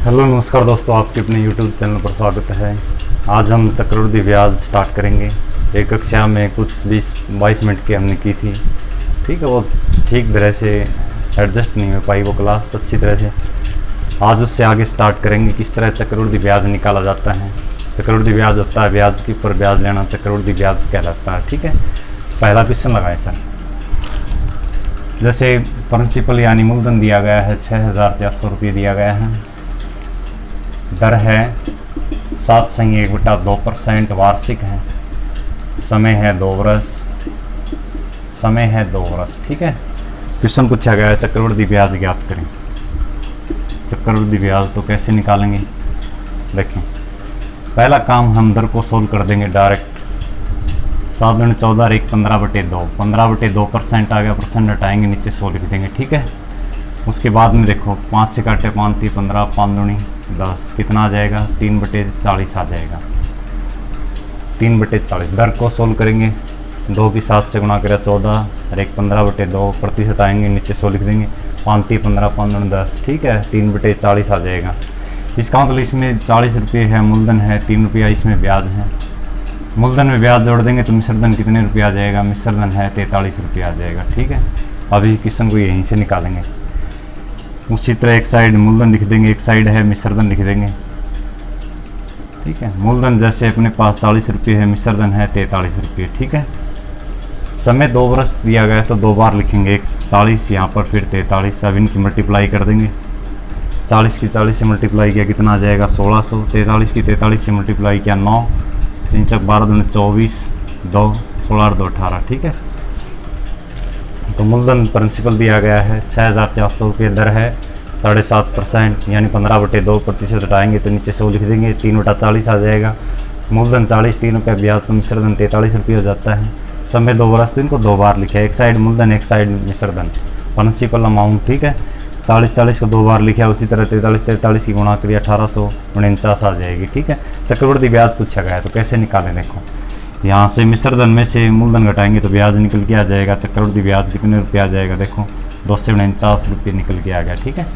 Hello नमस्कार दोस्तों, आपके अपने यूट्यूब चैनल पर स्वागत है। आज हम चक्रवृद्धि ब्याज स्टार्ट करेंगे। एक कक्षा में कुछ 20-22 मिनट की हमने की थी, ठीक है। वो ठीक तरह से एडजस्ट नहीं हो पाई वो क्लास अच्छी तरह से। आज उससे आगे स्टार्ट करेंगे किस तरह चक्रवृद्धि ब्याज निकाला जाता है। चक्रवृद्धि ब्याज होता है ब्याज के ऊपर ब्याज लेना, चक्रवृद्धि ब्याज कहलाता है, ठीक है। पहला क्वेश्चन लगाएं सर। जैसे प्रिंसिपल यानी मूलधन दिया गया है 6,400 रुपये दिया गया है। दर है 7/1/2% वार्षिक है। समय है 2 वर्ष, समय है 2 वर्ष, ठीक है। क्वेश्चन पूछा गया है चक्रवृद्धि ब्याज ज्ञात करें। चक्रवृद्धि ब्याज तो कैसे निकालेंगे, देखें। पहला काम हम दर को सोल्व कर देंगे डायरेक्ट। 7 दूनी 14 और 1 15/2, 15/2% आ गया। परसेंट हटाएंगे, नीचे 100 लिख देंगे, ठीक है। उसके बाद में देखो 5 से काटे 5 3 15, 5 दूनी 10, कितना आ जाएगा 3/40 आ जाएगा। 3/40 दर को सोल्व करेंगे। 2 की 7 से गुणा करें 14 और 1 15/2, प्रतिशत आएंगे, नीचे 100 लिख देंगे। 5 3 15, 5 दूनी 10, ठीक है। 3/40 आ जाएगा। इसका मतलब इसमें 40 रुपये है मूलधन है, 3 रुपया इसमें ब्याज है। मूलधन में ब्याज जोड़ देंगे तो मिश्रधन कितने रुपये आ जाएगा, मिश्रधन है 43 रुपये आ जाएगा, ठीक है। अभी क्वेश्चन को यहीं से निकालेंगे। उसी तरह एक साइड मूलधन लिख देंगे, एक साइड है मिश्रधन लिख देंगे, ठीक है। मूलधन जैसे अपने पास 40 रुपये है, मिश्रधन है 43 रुपये, ठीक है। समय 2 वर्ष दिया गया है तो 2 बार लिखेंगे, एक 40 यहाँ पर फिर 43। अब इनकी मल्टीप्लाई कर देंगे। 40 की 40 से मल्टीप्लाई किया कितना आ जाएगा 1600। 43 की 43 से मल्टीप्लाई किया 9, 3 चौक 12 दूनी 24, 2 16 और 2 18, ठीक है। तो मूलधन प्रिंसिपल दिया गया है 6,400 रुपये। दर है 7.5% यानी 15/2, प्रतिशत हटाएंगे तो नीचे 100 लिख देंगे। 3/40 आ जाएगा। मूलधन 40, 3 रुपये ब्याज, तो मिश्रधन 43 रुपये हो जाता है। समय 2 वर्ष, तो इनको 2 बार लिखा है, एक साइड मूलधन एक साइड मिश्रधन। प्रिंसिपल अमाउंट, ठीक है। 40 को 2 बार लिखा है। उसी तरह 43 की गुणा करिए 1849 आ जाएगी, ठीक है। चक्रवृद्धि ब्याज पूछा गया है तो कैसे निकालें, देखो। यहाँ से मिश्रधन में से मूलधन घटाएंगे तो ब्याज निकल के आ जाएगा। चक्रवृद्धि ब्याज कितने रुपये आ जाएगा, देखो 249 रुपये निकल के आ गया, ठीक है।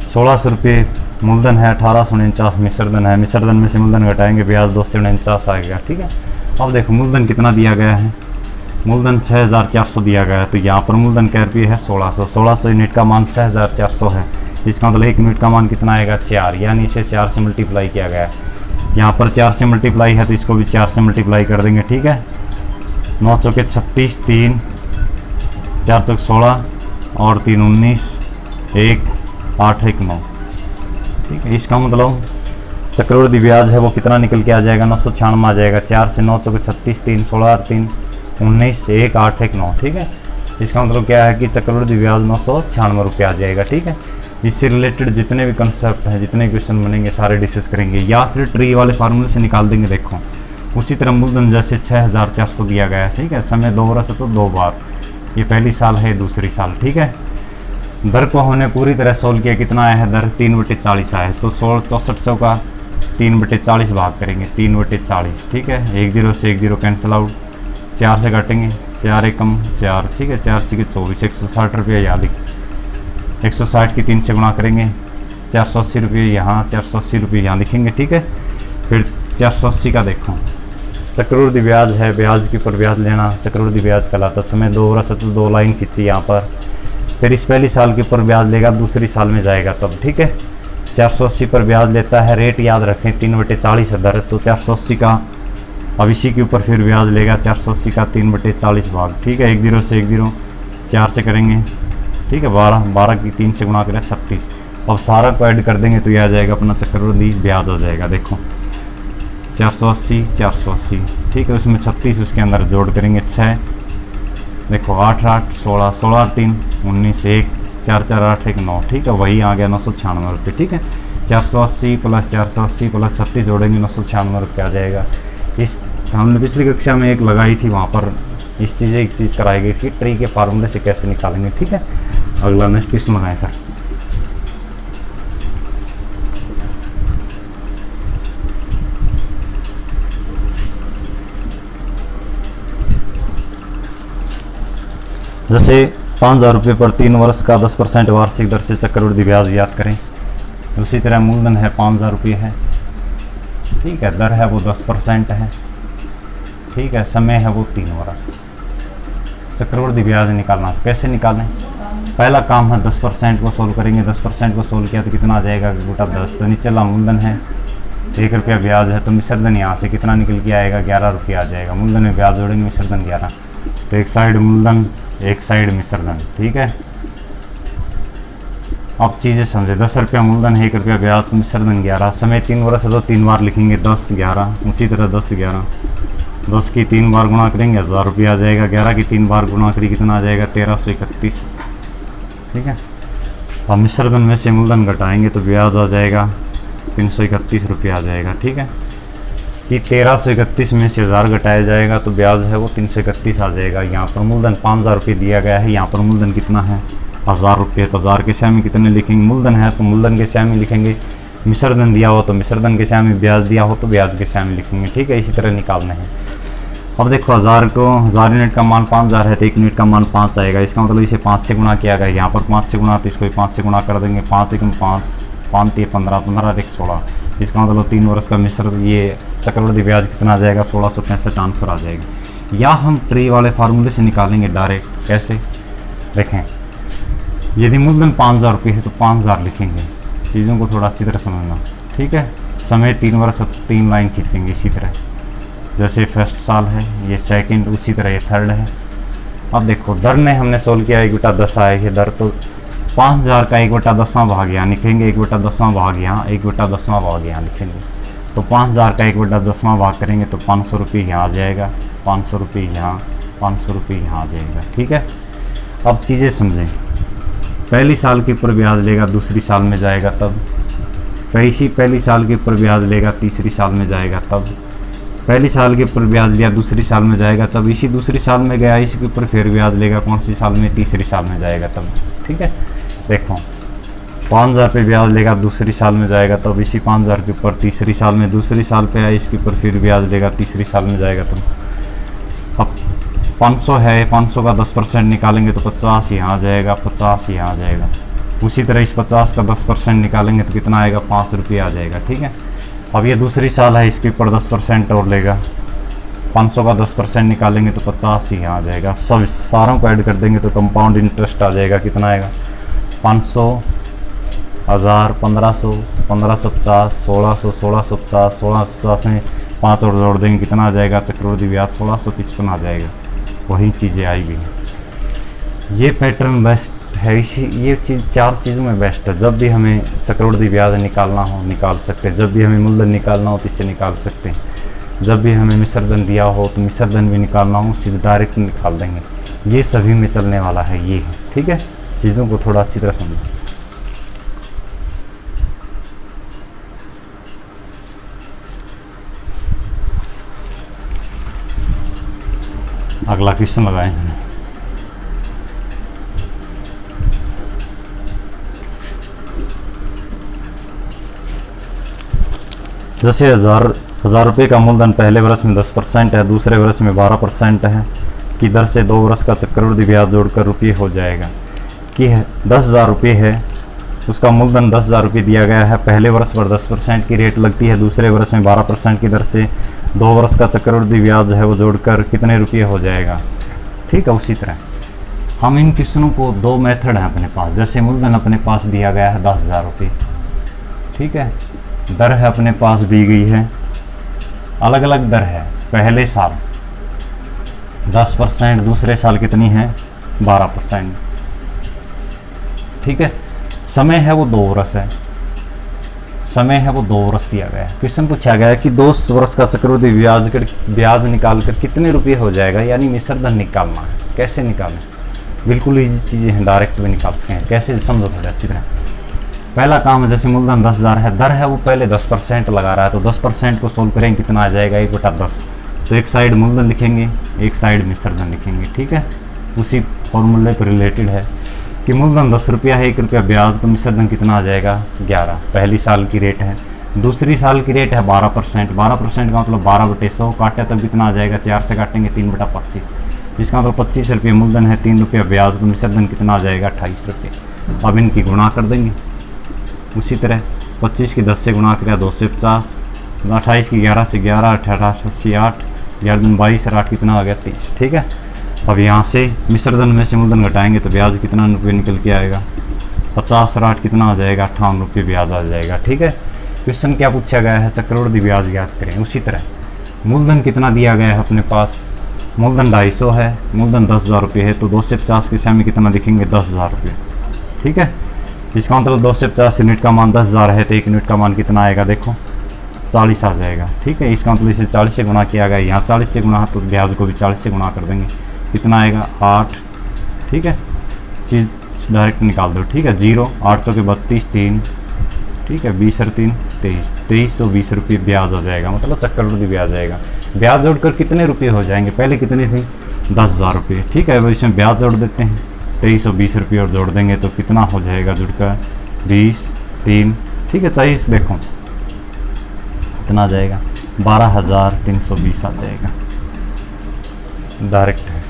1600 रुपये मूलधन है, 1849 मिश्रधन है। मिश्रधन में से मूलधन घटाएंगे, ब्याज 249 आएगा, ठीक है। अब देखो मूलधन कितना दिया गया है, मूलधन 6,400 दिया गया है। तो यहाँ पर मूलधन क्या रुपये है 1600। 1600 यूनिट का मान 6,400 है। इसका मतलब 1 यूनिट का मान कितना आएगा 4, यानी इसे 4 से मल्टीप्लाई किया गया है। यहाँ पर 4 से मल्टीप्लाई है तो इसको भी 4 से मल्टीप्लाई कर देंगे, ठीक है। 9 चौके 36, 3 4 चौक 16 और 3 19, 1 8 1 9, ठीक है। इसका मतलब चक्रवृद्धि ब्याज है वो कितना निकल के आ जाएगा 996 आ जाएगा। 4 से 9 चौके 36, 3 16 और 3 19, 1 8 1 9, ठीक है। इसका मतलब क्या है कि चक्रवृद्धि ब्याज 996 रुपये आ जाएगा, ठीक है। इससे रिलेटेड जितने भी कंसेप्ट हैं, जितने क्वेश्चन बनेंगे सारे डिस्कस करेंगे, या फिर ट्री वाले फार्मूले से निकाल देंगे। देखो उसी तरह मूलधन जैसे 6,400 दिया गया है, ठीक है। समय 2 वर्ष है तो 2 बार, ये पहली साल है दूसरी साल, ठीक है। दर को हमने पूरी तरह सोल्व किया, कितना आया है दर 3/40 आया है। तो 6400 का 3/40 भाग करेंगे, 3/40, ठीक है। 1 0 से 1 0 कैंसिल आउट, 4 से काटेंगे, 4 एकम 4, ठीक है। 4 6 24, 160 रुपये याद लिख। 160 की 3 से गुणा करेंगे, 480 रुपये यहाँ, 480 रुपये यहाँ लिखेंगे, ठीक है। फिर 480 का देखो चक्रवृद्धि ब्याज है, ब्याज के ऊपर ब्याज लेना चक्रवृद्धि ब्याज कहलाता। समय 2 वर्ष है तो 2 लाइन खींची यहाँ पर। फिर इस पहली साल के ऊपर ब्याज लेगा, दूसरी साल में जाएगा तब, ठीक है। 480 पर ब्याज लेता है। रेट याद रखें 3/40 है दर, तो 480 का अब इसी के ऊपर फिर ब्याज लेगा। 480 का 3/40 भाग, ठीक है। 1 0 से 1 0, 4 से करेंगे, ठीक है। 12 की 3 से गुणा करें 36। अब सारा को ऐड कर देंगे तो ये आ जाएगा अपना चक्रवृद्धि ब्याज आ जाएगा। देखो 480, ठीक है। उसमें 36 उसके अंदर जोड़ करेंगे 6, देखो 8 8 16, 16 3 19, 1 4 4 8 1 9, ठीक है। वही आ गया 996 रुपये, ठीक है। 480 प्लस 480 प्लस 36 जोड़ेंगे 996 रुपये आ जाएगा। इस हमने पिछली कक्षा में एक लगाई थी, वहाँ पर एक चीज़ कराई गई थी, ट्री के फार्मूले से कैसे निकालेंगे, ठीक है। अगला नेक्स्ट क्वेश्चन लगाएं सर। जैसे 5,000 रुपये पर 3 वर्ष का 10% वार्षिक दर से चक्रवृद्धि ब्याज ज्ञात करें। उसी तरह मूलधन है 5,000 रुपये है, ठीक है। दर है वो 10% है, ठीक है। समय है वो 3 वर्ष। चक्रवृद्धि ब्याज निकालना, तो कैसे निकालें? पहला काम है 10% को सोल्व करेंगे। 10% को सोल्व किया तो कितना आ जाएगा बटा 10। तो नीचे वाला मूलधन है 1 रुपया, ब्याज है तो मिश्रधन यहाँ से कितना निकल के आएगा 11 रुपया आ जाएगा। मूलधन में ब्याज जोड़ेंगे, मिश्रधन 11। तो एक साइड मूलधन, एक साइड मिश्रधन, ठीक है। अब चीज़ें समझे, 10 रुपया मूलधन है, 1 रुपया ब्याज, तो मिश्रधन 11। समय 3 वर्ष है तो 3 बार लिखेंगे 10 11। उसी तरह 10 11, 10 की 3 बार गुणा करेंगे 1000 रुपया आ जाएगा। 11 की 3 बार गुणा करिए कितना आ जाएगा 1331, ठीक है। अब मिश्रधन में से मूलधन घटाएंगे तो ब्याज आ जाएगा 331 रुपया आ जाएगा, ठीक है। कि 1331 में से 1000 घटाया जाएगा तो ब्याज है वो 331 आ जाएगा। यहाँ पर मूलधन 5000 रुपये दिया गया है, यहाँ पर मूलधन कितना है 1000 रुपये। तो 1000 के स्यामी कितने लिखेंगे? मूलधन है तो मूलधन के स्यामी लिखेंगे, मिश्रधन दिया हो तो मिश्रधन के स्यामी, ब्याज दिया हो तो ब्याज के स्यामी लिखेंगे, ठीक है। इसी तरह निकालना है। अब देखो 1000 को 1000 यूनिट का मान 5000 है तो 1 यूनिट का मान 5 आएगा। इसका मतलब इसे 5 से गुणा किया गया, यहाँ पर 5 से गुणा तो इसको 5 से गुणा कर देंगे। 5 1 5, 5 3 15, 15 1 16। इसका मतलब 3 वर्ष का मिश्र ये चक्रवृद्धि ब्याज कितना आ जाएगा 1665 आंसर आ जाएगा। या हम ट्री वाले फार्मूले से निकालेंगे डायरेक्ट। कैसे देखें, यदि मूलधन 5000 रुपये है तो 5000 लिखेंगे। चीज़ों को थोड़ा अच्छी तरह समझना, ठीक है। समय 3 वर्ष, 3 लाइन खींचेंगे इसी तरह। जैसे फर्स्ट साल है, ये सेकंड, उसी तरह ये थर्ड है। अब देखो दर ने हमने सोल्व किया 1/10 आए ये दर, तो 5000 का 1/10वां भाग यहाँ लिखेंगे, 1/10वां भाग यहाँ, 1/10वां भाग यहाँ लिखेंगे। तो 5000 का 1/10वां भाग करेंगे तो 500 रुपये यहाँ आ जाएगा, 500 रुपये यहाँ, 500 रुपये यहाँ आ जाएगा, ठीक है। अब चीज़ें समझें, पहली साल के ऊपर ब्याज लेगा, दूसरी साल में जाएगा तब। पहली साल के ऊपर ब्याज लेगा, तीसरी साल में जाएगा तब। पहली साल के ऊपर ब्याज लिया, दूसरी साल में जाएगा तब। इसी दूसरी साल में गया, इसके ऊपर फिर ब्याज लेगा, कौन सी साल में? तीसरी साल में जाएगा तब, ठीक है। देखो 5000 पे ब्याज लेगा, दूसरी साल में जाएगा तब। इसी 5000 के ऊपर तीसरी साल में, दूसरी साल पे आया, इसके ऊपर फिर ब्याज लेगा, तीसरी साल में जाएगा तब। अब 500 है, 500 का 10% निकालेंगे तो 50 यहाँ आ जाएगा, 50 यहाँ आ जाएगा। उसी तरह इस 50 का 10% निकालेंगे तो कितना आएगा 5 रुपये आ जाएगा, ठीक है। अब ये दूसरी साल है, इसके ऊपर 10% और लेगा। 500 का 10% निकालेंगे तो 50 ही आ जाएगा। सब सारों को ऐड कर देंगे तो कंपाउंड इंटरेस्ट आ जाएगा। कितना आएगा 500, 1000, 1500, 1550, 1600, 1650, 1650 में 5 और जोड़ देंगे कितना आ जाएगा चक्रवृद्धि ब्याज 1655 आ जाएगा। वही चीज़ें आएगी। ये पैटर्न बेस्ट है, इसी ये चीज़ 4 चीज़ों में बेस्ट है। जब भी हमें चक्रवृद्धि ब्याज निकालना हो निकाल सकते हैं, जब भी हमें मूलधन निकालना हो तो इससे निकाल सकते हैं, जब भी हमें मिश्रधन दिया हो तो मिश्रधन भी निकालना हो सीधे डायरेक्ट निकाल देंगे। ये सभी में चलने वाला है ये, ठीक है। चीज़ों को थोड़ा अच्छी तरह समझो। अगला क्वेश्चन लगाएं। जैसे 1000 रुपये का मूलधन पहले वर्ष में 10% है, दूसरे वर्ष में 12% है कि दर से 2 वर्ष का चक्रवृद्धि ब्याज जोड़कर रुपये हो जाएगा। कि 10,000 रुपये है, उसका मूलधन 10,000 रुपये दिया गया है। पहले वर्ष पर 10% की रेट लगती है, दूसरे वर्ष में 12% की दर से 2 वर्ष का चक्रवृद्धि ब्याज है वो जोड़कर कितने रुपये हो जाएगा, ठीक है। उसी तरह हम इन क्वेश्चनों को 2 मेथड हैं अपने पास। जैसे मूलधन अपने पास दिया गया है 10,000 रुपये, ठीक है। दर है अपने पास दी गई है, अलग अलग दर है। पहले साल 10%, दूसरे साल कितनी है 12%, ठीक है। समय है वो 2 वर्ष है, समय है वो 2 वर्ष दिया गया है। क्वेश्चन पूछा गया है कि 2 वर्ष का चक्रवृद्धि ब्याज निकाल कर कितने रुपये हो जाएगा, यानी मिश्रधन निकालना है। कैसे निकालें? बिल्कुल ईजी चीज़ें हैं, डायरेक्ट भी निकाल सकते हैं। कैसे समझो थोड़ा अच्छी तरह। पहला काम है, जैसे मूलधन 10,000 है, दर है वो पहले 10% लगा रहा है, तो 10% को सोल्व करेंगे कितना आ जाएगा 1/10। तो एक साइड मूलधन लिखेंगे, एक साइड मिश्रधन लिखेंगे, ठीक है। उसी फॉर्मूले पर रिलेटेड है कि मूलधन 10 रुपया है, 1 रुपया ब्याज, तो मिश्रधन कितना आ जाएगा 11। पहली साल की रेट है, दूसरी साल की रेट है 12%। 12% का मतलब 12/100 काटे तब कितना आ जाएगा, 4 से काटेंगे 3/25, जिसका मतलब 25 रुपये मूलधन है, 3 रुपया ब्याज, तो मिश्रधन कितना आ जाएगा 28 रुपये। अब इनकी गुणा कर देंगे। उसी तरह 25 की 10 से गुणा करें 2 से 50, 28 की 11 से 11, 18 से 8, 11 दूनी 22 और 8 कितना आ गया 30। ठीक है, अब यहाँ से मिश्रधन में से मूलधन घटाएंगे तो ब्याज कितना रुपये निकल के आएगा, 50 और 8 कितना आ जाएगा, 58 रुपये ब्याज आ जाएगा। ठीक है, क्वेश्चन क्या पूछा गया है, चक्रवृद्धि ब्याज ज्ञात करें। उसी तरह मूलधन कितना दिया गया है अपने पास, मूलधन 250 है, मूलधन 10,000 रुपये है, तो 2 से 50 के सामने कितना लिखेंगे, 10,000 रुपये। ठीक है, इसका मतलब 2 से 50 यूनिट का मान 10,000 है तो 1 यूनिट का मान कितना आएगा, देखो 40 आ जाएगा। ठीक है, इसका मतलब इसे 40 से गुणा किया गया, यहाँ 40 से गुणा तो ब्याज को भी 40 से गुणा कर देंगे, कितना आएगा 8। ठीक है, चीज़ डायरेक्ट निकाल दो। ठीक है, 0 8 के 32 3, ठीक है 20 और 3 23, 2320 रुपये ब्याज आ जाएगा, मतलब चक्रवृद्धि ब्याज आएगा। ब्याज जोड़कर कितने रुपये हो जाएंगे, पहले कितने थे 10,000 रुपये। ठीक है, अब इसमें ब्याज जोड़ देते हैं, 2320 रुपये और जोड़ देंगे तो कितना हो जाएगा जुड़कर 20 3, ठीक है 40, देखो कितना आ जाएगा 12,320 आ जाएगा, डायरेक्ट है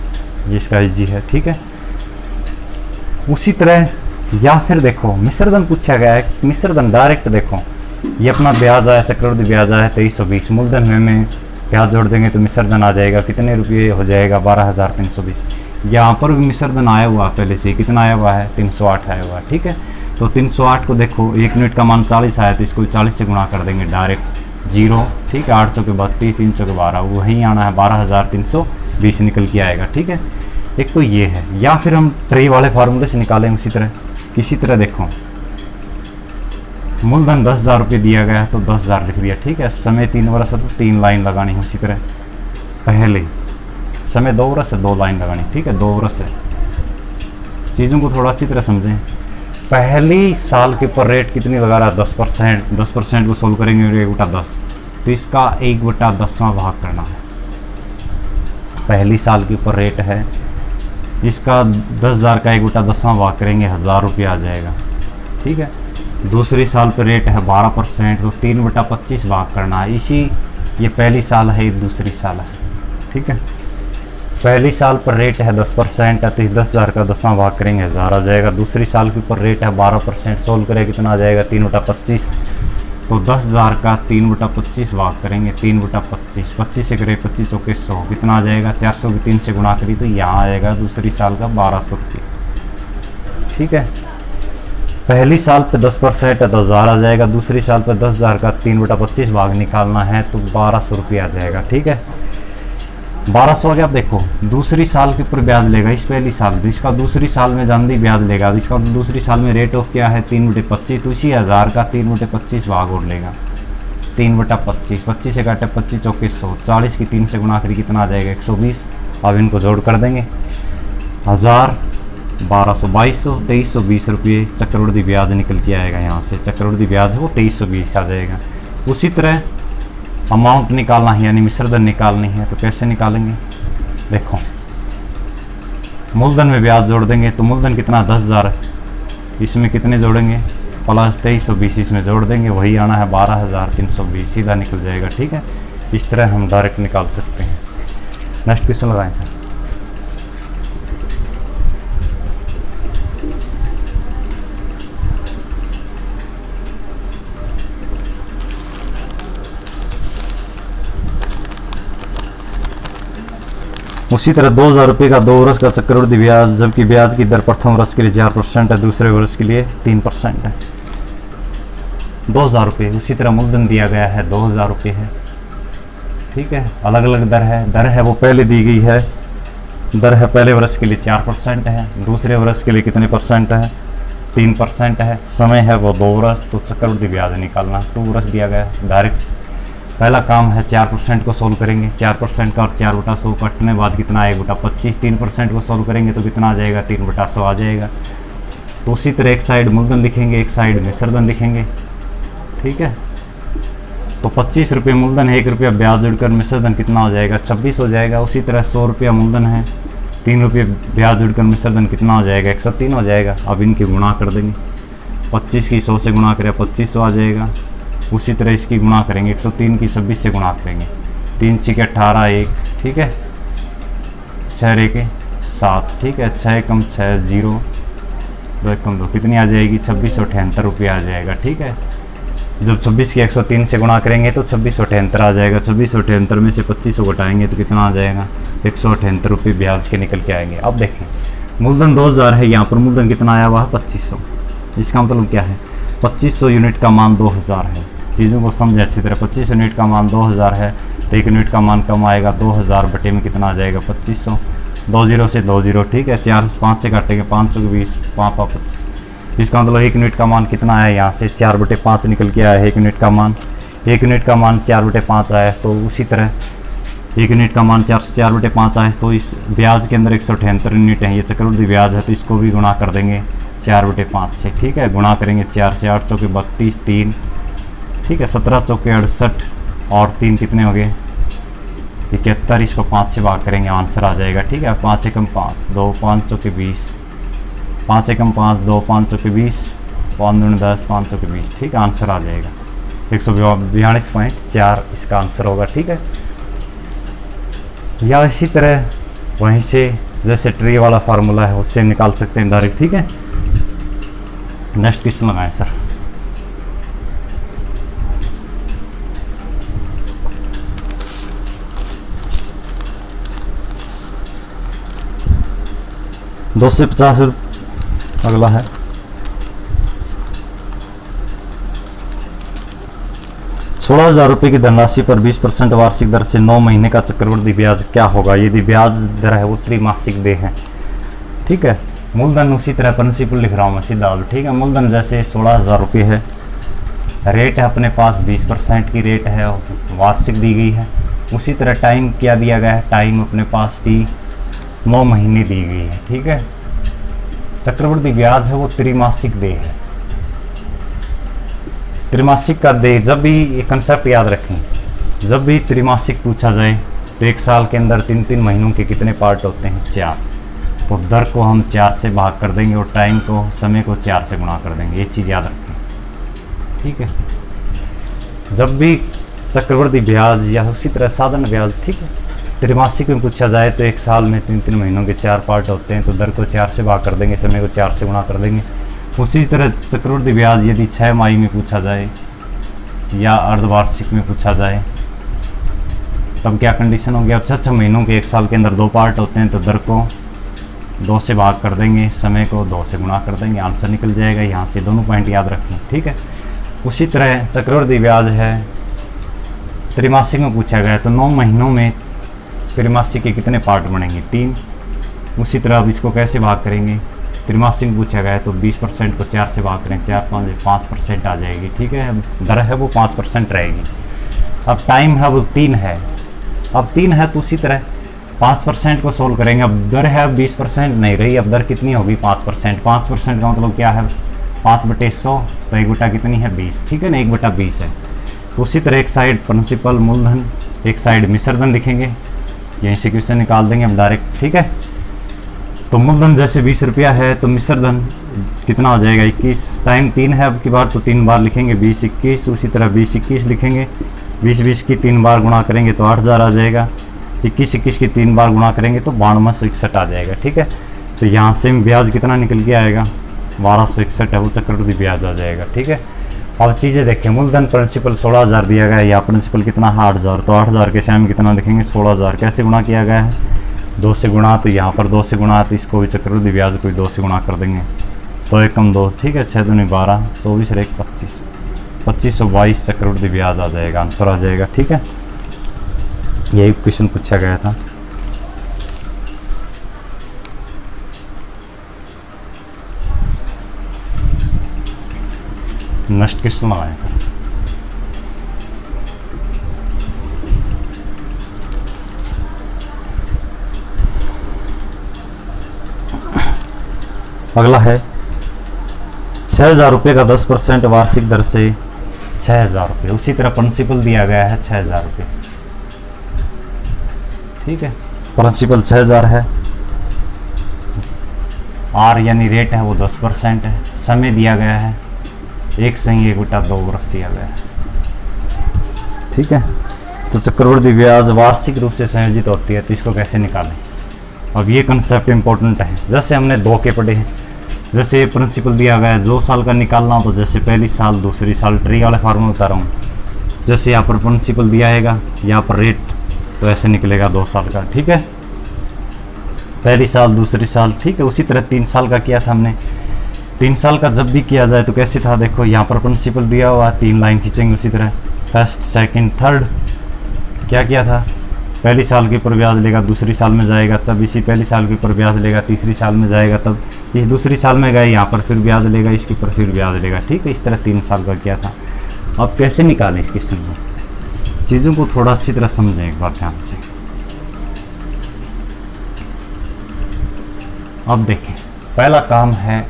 ये, इसका इजी है। ठीक है, उसी तरह या फिर देखो मिश्रधन पूछा गया है, मिश्रधन डायरेक्ट देखो ये अपना ब्याज आया, चक्रवृद्धि ब्याज आया 2320, मूलधन में ब्याज जोड़ देंगे तो मिश्रधन आ जाएगा, कितने रुपये हो जाएगा 12,320। यहाँ पर भी मिश्रधन आया हुआ पहले से, कितना आया हुआ है 308 आया हुआ है। ठीक है, तो 308 को देखो 1 यूनिट का मान 40 आया तो इसको 40 से गुणा कर देंगे डायरेक्ट 0। ठीक है, 8 के 32 3 के 12, वहीं आना है 12,320 निकल के आएगा। ठीक है, एक तो ये है, या फिर हम ट्री वाले फार्मूले से निकालेंगे उसी तरह, किसी तरह देखो मूलधन 10,000 रुपये दिया गया है तो 10,000 लिख दिया। ठीक है, समय 3 वर्ष है तो 3 लाइन लगानी है, उसी तरह पहले समय 2 वर्ष है 2 लाइन लगानी। ठीक है, 2 वर्ष है, चीज़ों को थोड़ा अच्छी तरह समझें। पहली साल के ऊपर रेट कितनी लगा रहा है 10%, 10% को सोल्व करेंगे 1/10, तो इसका 1/10वां भाग करना है। पहली साल के ऊपर रेट है, इसका 10,000 का 1/10वां भाग करेंगे 1,000 रुपये आ जाएगा। ठीक है, दूसरी साल पर रेट है 12%, तो 3/25 भाग करना है। इसी ये पहली साल है, ये दूसरी साल है। ठीक है, पहली साल पर रेट है 10% है तो इस 10,000 का 10वां भाग करेंगे 1,000 आ जाएगा। दूसरी साल के ऊपर रेट है 12%, सोल्व करें कितना आ जाएगा 3/25, तो 10,000 का 3/25 भाग करेंगे 3/25, 25 से करें 25 चौके 100, कितना आ जाएगा 400 की 3 से गुणा करी तो यहाँ आएगा दूसरी साल का 1,200 रुपये। ठीक है, पहली साल पे 10% है तो 1,000 आ जाएगा, दूसरी साल पे 10,000 का 3/25 भाग निकालना है तो 1,200 रुपये आ जाएगा। ठीक है, 1,200 आ गया। आप देखो दूसरी साल के ऊपर ब्याज लेगा इस पहली साल, तो इसका दूसरी साल में जानदी ब्याज लेगा, इसका दूसरी साल में रेट ऑफ क्या है 3/25, तो इसी 1,000 का 3/25 भाग और लेगा 3/25, 25 से काटे 25 चौके 100, 40 की 3 से गुणा करी कितना आ जाएगा 120। अब इनको जोड़ कर देंगे 1,000 1200 2200 2320 रुपये चक्रवृद्धि ब्याज निकल के आएगा। यहाँ से चक्रवृद्धि ब्याज है वो 2320 आ जाएगा। उसी तरह अमाउंट निकालना है यानी मिश्रधन निकालनी है तो कैसे निकालेंगे, देखो मूलधन में ब्याज जोड़ देंगे तो मूलधन कितना 10,000, इसमें कितने जोड़ेंगे प्लस 2320 इसमें जोड़ देंगे, वही आना है 12,320, सीधा निकल जाएगा। ठीक है, इस तरह हम डायरेक्ट निकाल सकते हैं। नेक्स्ट क्वेश्चन लगाएं सर। उसी तरह 2,000 रुपये का 2 वर्ष का चक्रवृद्धि ब्याज, जबकि ब्याज की दर प्रथम वर्ष के लिए 4% है, दूसरे वर्ष के लिए 3% है। 2,000 रुपये, उसी तरह मूलधन दिया गया है 2,000 रुपये है। ठीक है, अलग अलग दर है वो पहले दी गई है, दर है पहले वर्ष के लिए 4% है, दूसरे वर्ष के लिए कितने परसेंट है 3% है, समय है वो 2 वर्ष, तो चक्रवृद्धि ब्याज निकालना 2 वर्ष दिया गया है। डायरेक्ट पहला काम है 4% को सोल्व करेंगे, 4% का और 4/100 कटने बाद कितना आएगा 1/25, 3% को सोल्व करेंगे तो कितना आ जाएगा 3/100 आ जाएगा। तो उसी तरह एक साइड मूलधन लिखेंगे, एक साइड मिश्रधन लिखेंगे। ठीक है, तो 25 रुपये मूलधन है, 1 रुपया ब्याज जुड़कर मिश्रधन कितना हो जाएगा 26 हो जाएगा। उसी तरह 100 रुपया मूलधन है, 3 रुपये ब्याज जुड़कर मिश्रधन कितना हो जाएगा 103 हो जाएगा। अब इनकी गुणा कर देंगे, 25 की 100 से गुणा करें 2500 आ जाएगा। उसी तरह इसकी गुणा करेंगे 103 की 26 से गुणा करेंगे, 3 6 18 1, ठीक है 6 1 7, ठीक है 6 कम 6 0 2 कम 2 कितनी आ जाएगी 2678 रुपये आ जाएगा। ठीक है, जब 26 की 103 से गुणा करेंगे तो 2678 आ जाएगा। 2678 में से 2500 घटाएंगे तो कितना आ जाएगा, 178 रुपये ब्याज के निकल के आएंगे। अब देखें मूलधन 2000 है, यहाँ पर मूलधन कितना आया हुआ है 2500। इसका मतलब क्या है, 2500 यूनिट का मान 2000 है। चीज़ों को समझे अच्छी तरह, 25 यूनिट का मान 2000 है तो 1 यूनिट का मान कम आएगा, 2000 बटे में कितना आ जाएगा 2500। 20 से 20, ठीक है, 4 से 5 से काटेंगे, 5 के 20, 5 25। इसका मतलब 1 यूनिट का मान कितना आया, यहाँ से 4/5 निकल के आया है 1 यूनिट का मान। 1 यूनिट का मान 4/5 आया, तो उसी तरह 1 यूनिट का मान 4 से 4/5 आए तो इस ब्याज के अंदर 178 यूनिट है, ये चक्रवृद्धि ब्याज है, तो इसको भी गुणा कर देंगे 4/5 से। ठीक है, गुणा करेंगे 4 से, 8 चौके 32, 3, ठीक है, 17 चौके 68 और 3 कितने हो गए 71। इसको 5 से भाग करेंगे, आंसर आ जाएगा। ठीक है, 5 एकम 5, 2 5 चौके 20, 5 एकम 5, 2 5 चौके 20, 5 दूनी 10, 5 चौके 20। ठीक है, आंसर आ जाएगा 142.4 इसका आंसर होगा। ठीक है, या इसी तरह वहीं से जैसे ट्री वाला फार्मूला है उससे निकाल सकते हैं डायरेक्ट। ठीक है, नेक्स्ट क्वेश्चन लगाएं सर। दो से 50 अगला है। ₹16,000 की धनराशि पर 20% वार्षिक दर से 9 महीने का चक्रवृद्धि ब्याज क्या होगा यदि ब्याज दर है वो त्रैमासिक दे है। ठीक है, मूलधन उसी तरह प्रिंसिपल लिख रहा हूँ मैं सीधा। ठीक है, मूलधन जैसे ₹16,000 है, रेट है अपने पास 20% की रेट है, वार्षिक दी गई है। उसी तरह टाइम क्या दिया गया है, टाइम अपने पास T 9 महीने दी गई है। ठीक है, चक्रवृद्धि ब्याज है वो त्रैमासिक दे है। त्रैमासिक का दे, जब भी ये कंसेप्ट याद रखें, जब भी त्रैमासिक पूछा जाए तो 1 साल के अंदर 3-3 महीनों के कितने पार्ट होते हैं, 4। तो दर को हम 4 से भाग कर देंगे और टाइम को, समय को 4 से गुणा कर देंगे। ये चीज़ याद रखें। ठीक है, जब भी चक्रवृद्धि ब्याज या उसी तरह साधन ब्याज, ठीक है, त्रैमासिक में पूछा जाए तो 1 साल में 3-3 महीनों के 4 पार्ट होते हैं, तो दर को 4 से भाग कर देंगे, समय को 4 से गुणा कर देंगे। उसी तरह चक्रवृद्धि ब्याज यदि 6 माही में पूछा जाए या अर्धवार्षिक में पूछा जाए तब क्या कंडीशन होगी, अब 6 महीनों के 1 साल के अंदर 2 पार्ट होते हैं, तो दर को 2 से भाग कर देंगे, समय को 2 से गुणा कर देंगे, आंसर निकल जाएगा। यहाँ से दोनों पॉइंट याद रखें। ठीक है, उसी तरह चक्रवृद्धि ब्याज है त्रैमासिक में पूछा गया तो 9 महीनों में त्रैमासिक के कितने पार्ट बनेंगे, 3। उसी तरह अब इसको कैसे भाग करेंगे, त्रैमासिक पूछा गया है तो 20% को 4 से भाग करें, 4 5% आ जाएगी। ठीक है, दर है वो 5% रहेगी। अब टाइम है वो 3 है, अब 3 है तो उसी तरह 5% को सोल्व करेंगे। अब दर है अब 20% नहीं रही, अब दर कितनी होगी 5%। 5% का मतलब क्या है, 5/100, तो 1 कितनी है 20। ठीक है ना, 1/20 है। उसी तरह एक साइड प्रिंसिपल मूलधन, एक साइड मिश्रधन लिखेंगे, यहीं से क्वेश्चन निकाल देंगे हम डायरेक्ट। ठीक है, तो मूलधन जैसे 20 रुपया है तो मिश्रधन कितना हो जाएगा 21। टाइम 3 है अब की बार तो 3 बार लिखेंगे 20-21। उसी तरह 20-21 लिखेंगे, 20-20 की 3 बार गुणा करेंगे तो 8000 आ जाएगा। 21-21 की 3 बार गुणा करेंगे तो 9261 आ जाएगा। ठीक है, तो यहाँ से ब्याज कितना निकल के आएगा, 1261 है वो चक्रवृद्धि ब्याज आ जाएगा। ठीक है, अब चीज़ें देखें, मूलधन प्रिंसिपल 16,000 दिया गया है, या प्रिंसिपल कितना है 8,000, तो 8,000 के सामने कितना लिखेंगे 16,000। कैसे गुणा किया गया है, 2 से गुणा, तो यहाँ पर 2 से गुणा, तो इसको भी चक्रवृद्धि ब्याज को भी 2 से गुणा कर देंगे, तो 1 कम 2, ठीक है, 6 दूनी 12, 24 और 1 25, 2522 चक्रवृद्धि ब्याज आ जाएगा, आंसर आ जाएगा। ठीक है, यही क्वेश्चन पूछा गया था। नेक्स्ट क्वेश्चन आया था, अगला है 6,000 रुपये का 10% वार्षिक दर से 6,000 रुपये। उसी तरह प्रिंसिपल दिया गया है 6,000 रुपये। ठीक है, प्रिंसिपल 6,000 है, आर यानी रेट है वो 10% है, समय दिया गया है 1/1/2 वर्ष दिया गया है। ठीक है, तो चक्रवृद्धि ब्याज वार्षिक रूप से संयोजित होती है, तो इसको कैसे निकालें। अब ये कंसेप्ट इंपॉर्टेंट है, जैसे हमने 2 के पढ़े हैं, जैसे प्रिंसिपल दिया गया है 2 साल का निकालना हो तो जैसे पहली साल दूसरी साल, ट्री वाले फार्मूला बता रहा हूँ। जैसे यहाँ पर प्रिंसिपल दिया हैगा, यहाँ पर रेट, तो ऐसे निकलेगा 2 साल का, ठीक है, पहली साल दूसरी साल, ठीक है। उसी तरह 3 साल का किया था हमने। 3 साल का जब भी किया जाए तो कैसे था, देखो यहाँ पर प्रिंसिपल दिया हुआ, 3 लाइन खींचेंगे। उसी तरह फर्स्ट सेकंड थर्ड क्या किया था, पहली साल के ऊपर ब्याज लेगा, दूसरी साल में जाएगा तब इसी पहली साल के ऊपर ब्याज लेगा, तीसरी साल में जाएगा तब इस दूसरी साल में गए यहाँ पर फिर ब्याज लेगा, इसके ऊपर फिर ब्याज लेगा, ठीक है। इस तरह 3 साल का किया था। अब कैसे निकालें इस क्वेश्चन को, चीज़ों को थोड़ा अच्छी तरह समझें एक बार ध्यान से। अब देखें, पहला काम है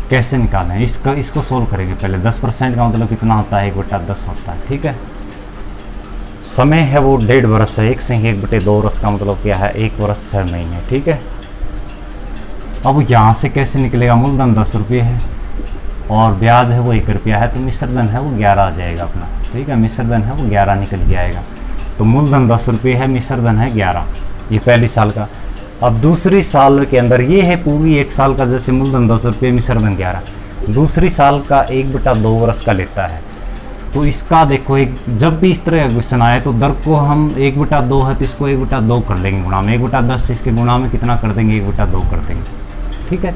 कैसे निकालें, इसको सोल्व करेंगे पहले। 10% का मतलब कितना होता है, 1/10 होता है, ठीक है। समय है वो 1.5 वर्ष है, 1 से 1/2 वर्ष का मतलब क्या है, 1 वर्ष 6 महीने, ठीक है। अब यहाँ से कैसे निकलेगा, मूलधन 10 रुपये है और ब्याज है वो 1 रुपया है, तो मिश्रधन है वो 11 आ जाएगा अपना, ठीक है। मिश्रधन है वो 11 निकल के आएगा। तो मूलधन 10 रुपये है, मिश्रधन है 11, ये पहली साल का। अब दूसरी साल के अंदर ये है पूरी 1 साल का, जैसे मूलधन 10 रुपये मिश्रधन 11, दूसरी साल का 1/2 वर्ष का लेता है। तो इसका देखो, एक जब भी इस तरह का क्वेश्चन आए तो दर को हम 1/2 है तो इसको 1/2 कर लेंगे गुणा में, 1/10 इसके गुणा में कितना कर देंगे, 1/2 कर देंगे, ठीक है।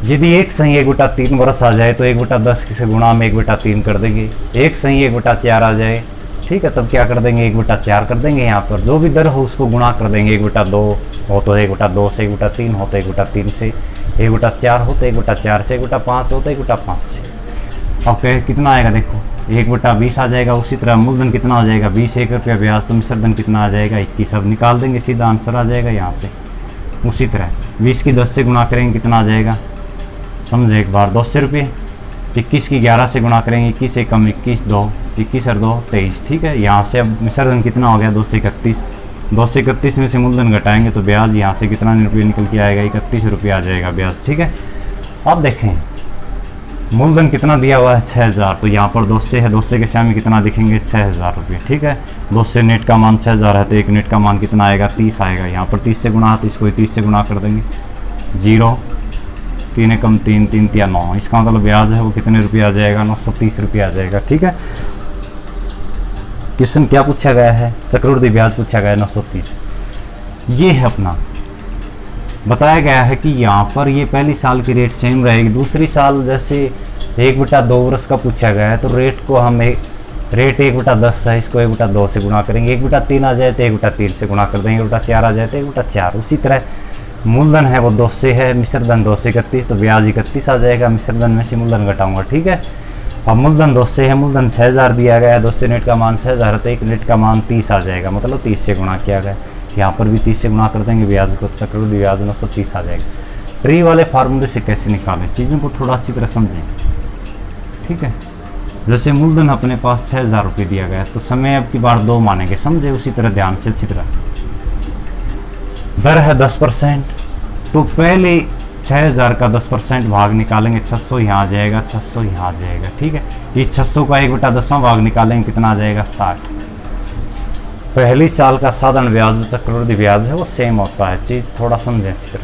यदि 1 सही 1/3 वर्ष आ जाए तो 1/10 से गुणा में 1/3 कर देंगे, 1 सही 1/4 आ जाए, ठीक है, तब क्या कर देंगे, 1/4 कर देंगे। यहाँ पर जो भी दर हो उसको गुणा कर देंगे, 1/2 हो तो 1/2 से, 1/3 हो तो 1/3 से, 1/4 हो तो 1/4 से, 1/5 हो तो 1/5 से। अब कितना आएगा देखो, 1/20 आ जाएगा। उसी तरह मूलधन कितना हो जाएगा, 20, 1 रुपया ब्याज, तो मिश्रधन कितना आ जाएगा, 21। अब निकाल देंगे, सीधा आंसर आ जाएगा यहाँ से। उसी तरह 20 की 10 से गुणा करेंगे, कितना आ जाएगा, समझे एक बार, 200 रुपये। 21 की 11 से गुणा करेंगे, 21 से कम 21, 2, 21 और 2 23, ठीक है। यहाँ से अब मिश्रधन कितना हो गया, 231। 231 में से मूलधन घटाएंगे तो ब्याज यहाँ से कितना रुपये निकल के आएगा, 31 रुपये आ जाएगा ब्याज, ठीक है। अब देखें मूलधन कितना दिया हुआ है, 6000, तो यहाँ पर 200 है, 200 के सामने कितना दिखेंगे, 6000 रुपये, ठीक है। 200 नेट का मान 6000 है तो एक नेट का मान कितना आएगा, 30 आएगा। यहाँ पर 30 से गुणा है तो इसको 30 से गुणा कर देंगे, 0, 3 कम 3, 3 या 9, इसका मतलब ब्याज है वो कितने रुपये आ जाएगा, 930 रुपये आ जाएगा, ठीक है। क्वेश्चन क्या पूछा गया है, चक्रवृद्धि ब्याज पूछा गया है 930। ये है अपना बताया गया है कि यहाँ पर ये पहली साल की रेट सेम रहेगी, दूसरी साल जैसे 1/2 वर्ष का पूछा गया है तो रेट को हम रेट 1/10 है, इसको 1/2 से गुणा करेंगे, 1/3 आ जाए तो 1/3 से गुणा कर देंगे, 1/4 आ जाए तो 1/4। उसी तरह मूलधन है वो 200 है, मिश्रधन 231, तो ब्याज 31 आ जाएगा, मिश्रधन में से मूलधन घटाऊंगा, ठीक है। अब मूलधन 200 है, मूलधन 6000 दिया गया है, 200 नेट का मान 6000 है तो एक नेट का मान 30 आ जाएगा, मतलब 30 से गुणा किया गया। यहाँ पर भी 30 से गुणा कर देंगे ब्याज को, चक्रवृद्धि ब्याज 930 आ जाएगा। ट्री वाले फार्मूले से कैसे निकालें, चीज़ों को थोड़ा अच्छी तरह समझें, ठीक है। जैसे मूलधन अपने पास 6000 रुपये दिया गया है तो समय अब की बार 2 मानेंगे, समझे, उसी तरह ध्यान से अच्छी तरह। दर है 10%, तो पहले 6000 का 10% भाग निकालेंगे, 600 यहाँ आ जाएगा, 600 यहाँ आ जाएगा, ठीक है। ये 600 का 1/10वां भाग निकालेंगे, कितना आ जाएगा, 60। पहली साल का साधारण ब्याज चक्रवृद्धि ब्याज है वो सेम होता है, चीज़ थोड़ा समझें अच्छी तरह।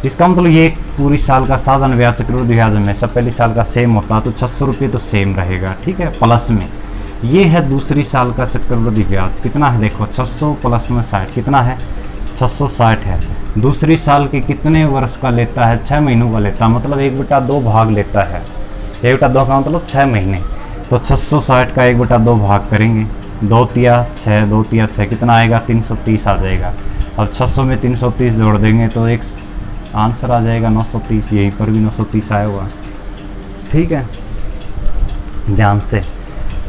इसका मतलब ये पूरी साल का साधारण ब्याज चक्रवृद्धि ब्याज हमेशा पहली साल का सेम होता है, तो 600 रुपये तो सेम रहेगा, ठीक है, प्लस में। ये है दूसरी साल का चक्रवृद्धि ब्याज, कितना है देखो, 600 प्लस में 60, कितना है, 660 है। दूसरी साल के कितने वर्ष का लेता है, 6 महीनों का लेता है, मतलब 1/2 भाग लेता है, 1/2 का मतलब 6 महीने। तो 660 का 1/2 भाग करेंगे, 2 तिया 6, 2 तिया 6, कितना आएगा, 330 आ जाएगा। अब 600 में 330 जोड़ देंगे तो एक आंसर आ जाएगा 930, यहीं पर भी 930 आया हुआ, ठीक है। ध्यान से,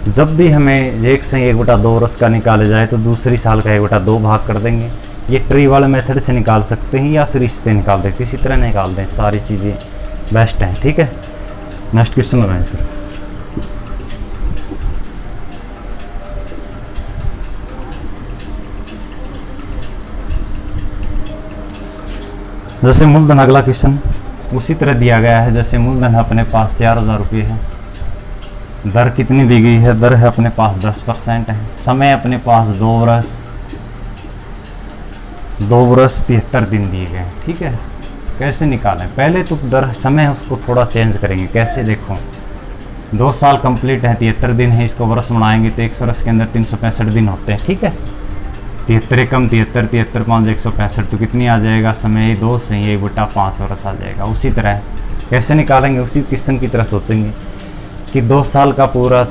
जब भी हमें 1 से 1/2 वर्ष का निकाले जाए तो दूसरी साल का 1/2 भाग कर देंगे। ये ट्री वाले मेथड से निकाल सकते हैं या फिर इससे निकाल दें, किसी तरह निकाल दें, सारी चीज़ें बेस्ट हैं, ठीक है। नेक्स्ट क्वेश्चन लगाएं सर। जैसे मूलधन अगला क्वेश्चन उसी तरह दिया गया है, जैसे मूलधन अपने पास 4000 रुपये है, दर कितनी दी गई है, दर है अपने पास 10% है, समय अपने पास 2 वर्ष 73 दिन दिए गए हैं, ठीक है। कैसे निकालें? पहले तो दर समय उसको थोड़ा चेंज करेंगे। कैसे? देखो 2 साल कंप्लीट है, 73 दिन है, इसको वर्ष बनाएंगे तो 100 वर्ष के अंदर 365 दिन होते हैं, ठीक है। 73 कम 73, 73 5 165, तो कितनी आ जाएगा? समय 2 से ही 1/5 वर्ष आ जाएगा। उसी तरह कैसे निकालेंगे? उसी क्वेश्चन की तरह सोचेंगे कि 2 साल का पूरा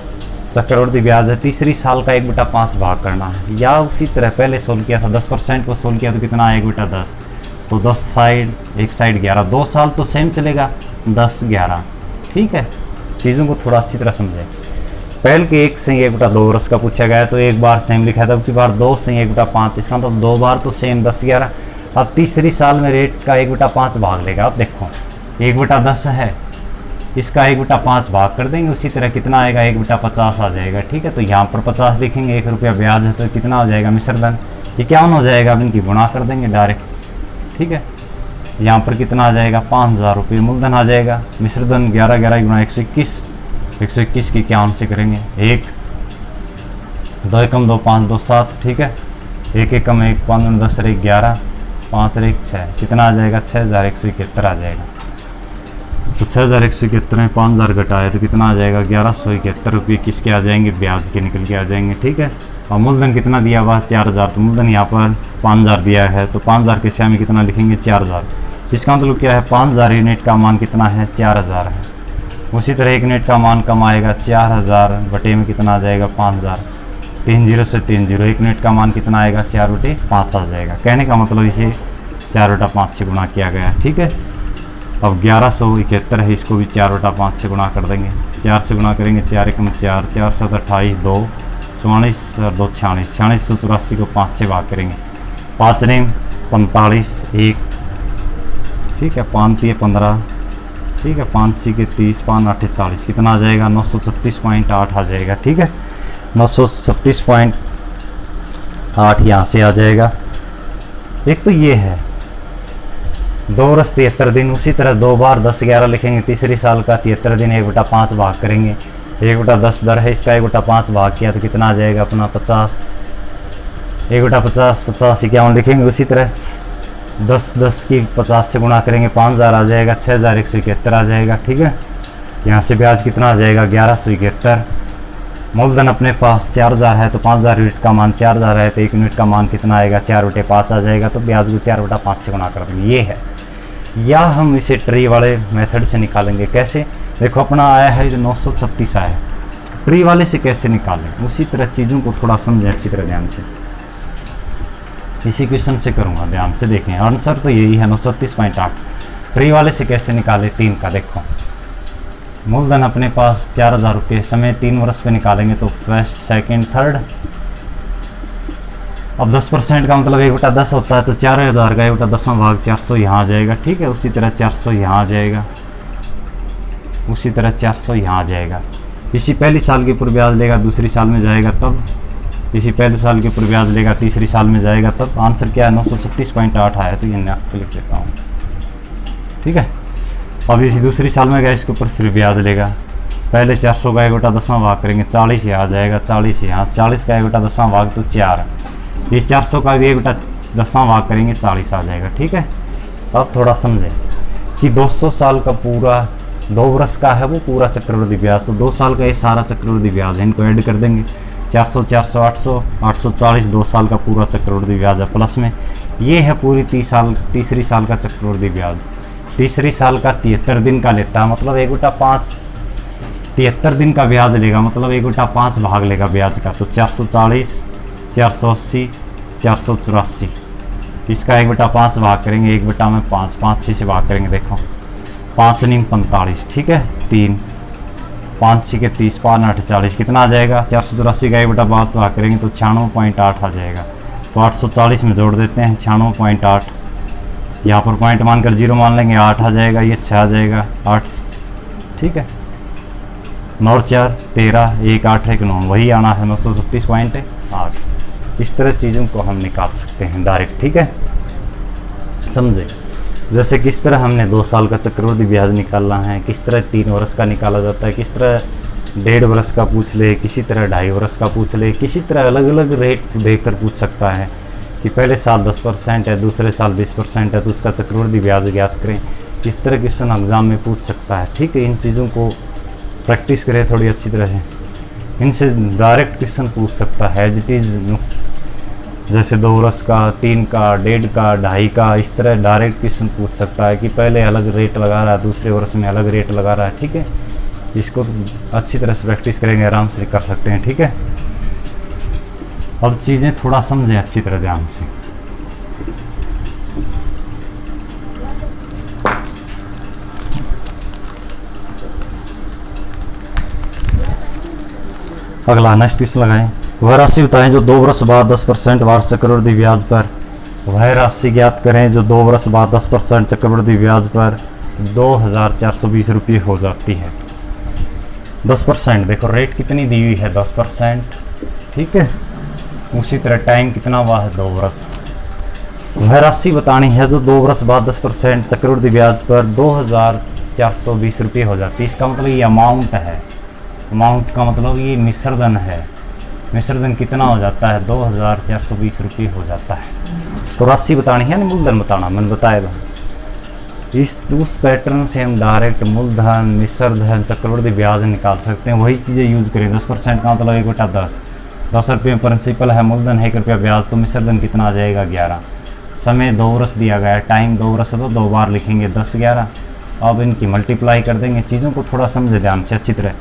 चक्रवृद्धि ब्याज है, तीसरी साल का 1/5 भाग करना है। या उसी तरह पहले सोल्व किया था, 10% को सोल्व किया तो कितना आया? 1/10, तो 10 साइड, एक साइड 11, 2 साल तो सेम चलेगा, 10 11, ठीक है। चीज़ों को थोड़ा अच्छी तरह समझें। पहले के 1 से 1/2 वर्ष का पूछा गया तो एक बार सेम लिखा था, अब की बार 2 से 1/5, इसका मतलब 2 बार तो सेम 10 11। अब तीसरी साल में रेट का 1/5 भाग लेगा। अब देखो 1/10 है, इसका 1/5 भाग कर देंगे। उसी तरह कितना आएगा? 1/50 आ जाएगा, ठीक है। तो यहाँ पर 50 लिखेंगे, 1 रुपया ब्याज है, तो कितना हो जाएगा? मिश्रधन ये क्या हो जाएगा? अब इनकी गुणा कर देंगे डायरेक्ट, ठीक है। यहाँ पर कितना आ जाएगा? 5000 रुपये मूलधन आ जाएगा। मिश्रधन 11 11 गुणा 121, 121 की क्या से करेंगे? 1 2 एकम 2 5 2 7, ठीक है। 1 एकम 1 5 10 1 11 5 1 6, कितना आ जाएगा? 6171 आ जाएगा। तो 6171 में 5000 घटाए तो कितना आ जाएगा? 1171 रुपये किसके आ जाएंगे? ब्याज के निकल के आ जाएंगे, ठीक है। और मूलधन कितना दिया हुआ? 4000, तो मूलधन यहाँ पर 5000 दिया है, तो 5000 के सिया में कितना लिखेंगे? 4000। इसका मतलब क्या है? 5000 यूनिट का मान कितना है? 4000 है। उसी तरह 1 यूनिट का मान कम आएगा 4000 बटे में कितना आ जाएगा? 5000, 3 0 से 3 0, 1 यूनिट का मान कितना आएगा? 4/5 आ जाएगा। कहने का मतलब इसे 4/5 से गुणा किया गया है, ठीक है। अब 1171 है, इसको भी 4/5 से गुणा कर देंगे। 4 से गुणा करेंगे, 4 एकम 4, 4 7 28, 2 44 और 2 46, 4684 को 5 से भाग करेंगे। 5 नेम 45 1, ठीक है। 5 3 15, ठीक है। 5 6 के 30, 5 8 40, कितना आ जाएगा? 936.8 आ जाएगा, ठीक है। 936.8 यहाँ से आ जाएगा। एक तो ये है 2 वर्ष 73 दिन। उसी तरह 2 बार 10 11 लिखेंगे। तीसरी साल का 73 दिन 1/5 भाग करेंगे। 1/10 दर है, इसका 1/5 भाग किया तो कितना आ जाएगा? अपना 50, 1/50 50 51 लिखेंगे। उसी तरह 10 10 की 50 से गुणा करेंगे, 5000 आ जाएगा, 6171 आ जाएगा, ठीक है। यहाँ से ब्याज कितना आ जाएगा? 1171। मूलधन अपने पास 4000 है, तो 5000 यूनिट का मान 4000 है, तो 1 यूनिट का मान कितना आएगा? 4/5 आ जाएगा। तो ब्याज को 4/5 से गुणा कर देंगे, ये है। या हम इसे ट्री वाले मेथड से निकालेंगे। कैसे? देखो अपना आया है जो 936 आया है, ट्री वाले से कैसे निकालें? उसी तरह चीज़ों को थोड़ा समझें अच्छी तरह ध्यान से। इसी क्वेश्चन से करूँगा, ध्यान से देखें। आंसर तो यही है 936.8। ट्री वाले से कैसे निकालें? 3 का देखो, मूलधन अपने पास 4000 रुपये, समय 3 वर्ष पे निकालेंगे तो फर्स्ट सेकंड थर्ड। अब 10% का मतलब 1/10 होता है, तो 4000 का 1/10 भाग 400 यहाँ आ जाएगा, ठीक है। उसी तरह 400 यहाँ आ जाएगा, उसी तरह 400 यहाँ आ जाएगा। इसी पहली साल के ऊपर ब्याज लेगा, दूसरी साल में जाएगा तब। इसी पहले साल के ऊपर ब्याज लेगा, तीसरी साल में जाएगा तब। आंसर क्या है? 936.8 आया, तो ये आपको लिख देता हूँ, ठीक है। अब इसी दूसरी साल में गया, इसके ऊपर फिर ब्याज लेगा। पहले 400 का 1/10 भाग करेंगे, 40 यहाँ आ जाएगा, 40 यहाँ, 40 का 1/10 भाग तो 4। इस 400 का भी 1/10 भाग करेंगे, 40 आ जाएगा, ठीक है। अब थोड़ा समझें कि 200 साल का पूरा 2 वर्ष का है वो पूरा चक्रवृद्धि ब्याज, तो 2 साल का ये सारा चक्रवृद्धि ब्याज है, इनको ऐड कर देंगे। 400 400 800 840 2 साल का पूरा चक्रवृद्धि ब्याज है प्लस में। ये है पूरी तीसरी साल का चक्रवृद्धि ब्याज। तीसरी साल का 73 दिन का लेता है, मतलब 1/5 73 दिन का ब्याज लेगा, मतलब 1/5 भाग लेगा ब्याज का। तो 440 480 484, इसका 1/5 भाग करेंगे, 1/5 5 6 से भाग करेंगे। देखो 5 9 45, ठीक है। 3 5 6 के 30, 5 8 40, कितना आ जाएगा? 484 का 1/5 भाग करेंगे तो 96.8 आ जाएगा। तो 840 में जोड़ देते हैं 96.8, यहाँ पर पॉइंट मानकर 0 मान लेंगे, 8 आ जाएगा, ये 6 आ जाएगा, 8, ठीक है। 9 4 13 1 8 1 9, वही आना है 936.8। इस तरह चीज़ों को हम निकाल सकते हैं डायरेक्ट, ठीक है। समझे? जैसे किस तरह हमने 2 साल का चक्रवृद्धि ब्याज निकालना है, किस तरह 3 वर्ष का निकाला जाता है, किस तरह 1.5 वर्ष का पूछ ले, किसी तरह 2.5 वर्ष का पूछ ले, किसी तरह अलग अलग रेट देकर पूछ सकता है। कि पहले साल 10% है, दूसरे साल 20% है, तो उसका चक्रवृद्धि ब्याज ज्ञात करें। इस तरह क्वेश्चन एग्जाम में पूछ सकता है। ठीक है, इन चीज़ों को प्रैक्टिस करें थोड़ी अच्छी तरह से, इनसे डायरेक्ट क्वेश्चन पूछ सकता है। एज इट इज़ जैसे 2 वर्ष का, 3 का, 1.5 का, 2.5 का, इस तरह डायरेक्ट क्वेश्चन पूछ सकता है कि पहले अलग रेट लगा रहा है, दूसरे वर्ष में अलग रेट लगा रहा है। ठीक है, इसको अच्छी तरह से प्रैक्टिस करेंगे, आराम से कर सकते हैं। ठीक है, अब चीज़ें थोड़ा समझें अच्छी तरह ध्यान से। अगला नेक्स्ट क्वेश्चन लगाएं। वह राशि बताएं जो 2 वर्ष बाद 10% वार्षिक चक्रवृद्धि ब्याज पर, वह राशि ज्ञात करें जो 2 वर्ष बाद 10% चक्रवृद्धि ब्याज पर 2420 रुपये हो जाती है। 10%, देखो रेट कितनी दी हुई है 10%। ठीक है, उसी तरह टाइम कितना हुआ है 2 वर्ष। वह राशि बतानी है जो 2 वर्ष बाद 10% चक्रवृद्धि ब्याज पर 2420 रुपये हो जाती है। इसका मतलब ये अमाउंट है, अमाउंट का मतलब ये मिश्रधन है। मिश्रधन कितना हो जाता है 2420 रुपये हो जाता है। तो राशि बतानी है ना, मूलधन बताना, मैंने बताया था। उस पैटर्न से हम डायरेक्ट मूलधन, मिश्रधन, चक्रवृद्धि ब्याज निकाल सकते हैं। वही चीज़ें यूज़ करें। 10% का मतलब 1/10 रुपये प्रिंसिपल है, मूलधन है 1 रुपया ब्याज, तो मिश्रधन कितना आ जाएगा 11। समय 2 वर्ष दिया गया है, टाइम 2 वर्ष है तो 2 बार लिखेंगे 10 11। अब इनकी मल्टीप्लाई कर देंगे। चीज़ों को थोड़ा समझे ध्यान से अच्छी तरह।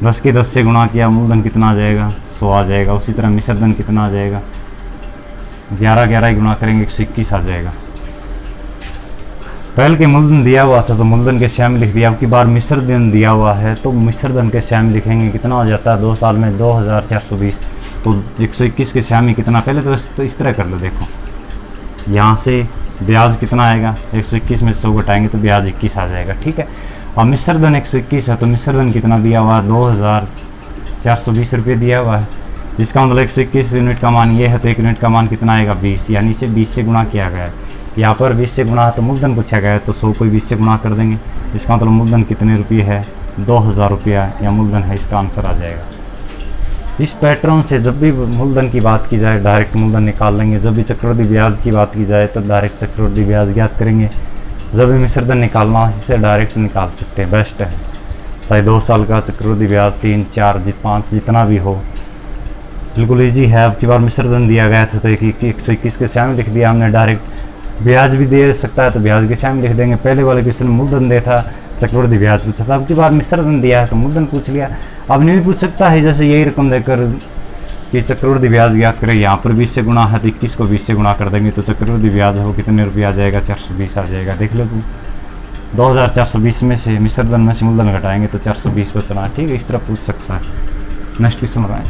10 के 10 से गुणा किया, मूलधन कितना आ जाएगा 100 आ जाएगा। उसी तरह मिश्रधन कितना आ जाएगा 11 गुणा करेंगे 121 आ जाएगा। पहले के मूलधन दिया हुआ था तो मूलधन के श्याम लिख दिया। अब की बार मिश्रधन दिया हुआ है तो मिश्रधन के श्याम लिखेंगे। कितना हो जाता है 2 साल में 2420, तो 121 के श्याम कितना, पहले तो इस तरह कर लो। देखो यहाँ से ब्याज कितना आएगा, 121 में 100 घटाएंगे तो ब्याज 21 आ जाएगा। ठीक है, और मिश्रधन 121 है तो मिश्रधन कितना दिया हुआ है 2420 रुपये दिया हुआ है। इसका मतलब 121 यूनिट का मान ये है तो 1 यूनिट का मान कितना आएगा 20, यानी इसे 20 से गुणा किया गया है। यहाँ पर 20 से गुणा है तो मूलधन पूछा गया है तो 100 को 20 से गुणा कर देंगे। इसका मतलब मूलधन कितने रुपये है 2000 रुपया या मूलधन है, इसका आंसर आ जाएगा। इस पैटर्न से जब भी मूलधन की बात की जाए डायरेक्ट मूलधन निकाल लेंगे। जब भी चक्रवृद्धि ब्याज की बात की जाए तो डायरेक्ट चक्रवृद्धि ब्याज ज्ञात करेंगे। जब भी मिश्रधन निकालना हो इसे डायरेक्ट निकाल सकते हैं, बेस्ट है। चाहे 2 साल का चक्रवृद्धि ब्याज, 3, 4, 5 जितना भी हो, बिल्कुल ईजी है। अब की बार मिश्रधन दिया गया था तो 121 के श्याम लिख दिया हमने। डायरेक्ट ब्याज भी दे सकता है तो ब्याज के श्याम लिख देंगे। पहले वाले क्वेश्चन मूलधन दे था, चक्रवृद्धि ब्याज पूछा था। अब की बार मिश्रधन दिया है तो मूलधन पूछ लिया। अब नहीं भी पूछ सकता है, जैसे यही रकम देकर कि चक्रवृद्धि ब्याज ज्ञात करें। यहाँ पर 20 से गुणा है तो 21 को 20 से गुणा कर देंगे तो चक्रवृद्धि ब्याज है वो कितने रुपये आ जाएगा 420 आ जाएगा। देख लो तुम, 2420 में से मिश्रधन में से मूलधन घटाएंगे तो 420 बचना है। ठीक है, इस तरह पूछ सकता है। नेक्स्ट क्वेश्चन लगाएं।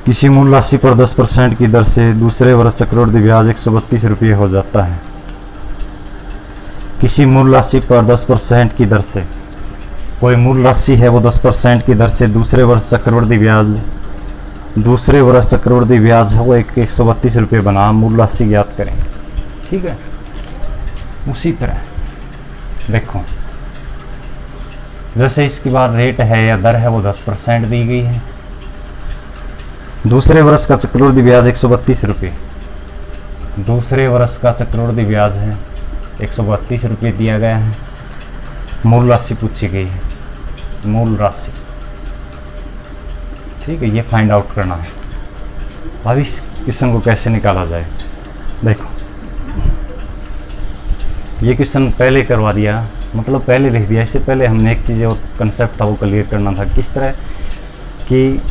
किसी मूल राशि पर 10% की दर से दूसरे वर्ष चक्रवृद्धि ब्याज 132 रुपये हो जाता है। किसी मूल राशि पर 10% की दर से, कोई मूल राशि है वो 10% की दर से दूसरे वर्ष चक्रवृद्धि ब्याज है वो 132 रुपये बना। मूल राशि ज्ञात करें। ठीक है, उसी तरह देखो जैसे इसकी बार रेट है या दर है वो 10% दी गई है। दूसरे वर्ष का चक्रवृद्धि ब्याज 132 रुपये, दूसरे वर्ष का चक्रवृद्धि ब्याज है 132 रुपये दिया गया है। मूल राशि पूछी गई है, मूल राशि। ठीक है, ये फाइंड आउट करना है। अब इस क्वेश्चन को कैसे निकाला जाए, देखो ये क्वेश्चन पहले करवा दिया, मतलब पहले लिख दिया। इससे पहले हमने एक चीज़ और कंसेप्ट था वो क्लियर करना था। किस तरह कि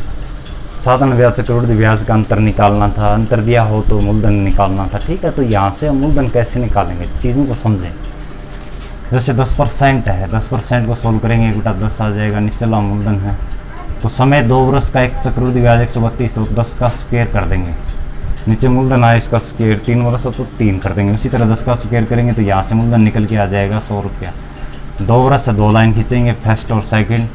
साधारण ब्याज चक्रवृद्धि ब्याज का अंतर निकालना था, अंतर दिया हो तो मूलधन निकालना था। ठीक है, तो यहाँ से हम मूलधन कैसे निकालेंगे, चीज़ों को समझें। जैसे 10% है, 10% को सोल्व करेंगे 1/10 आ जाएगा। निचला मूलधन है तो समय 2 वर्ष का एक चक्रवृद्धि ब्याज 132 तो 10 का स्क्वायर कर देंगे। नीचे मूलधन आया इसका स्क्वायर, 3 वर्ष हो तो 3 कर देंगे। उसी तरह 10 का स्क्वायर करेंगे तो यहाँ से मूलधन निकल के आ जाएगा 100 रुपया। 2 वर्ष से 2 लाइन खींचेंगे फर्स्ट और सेकेंड।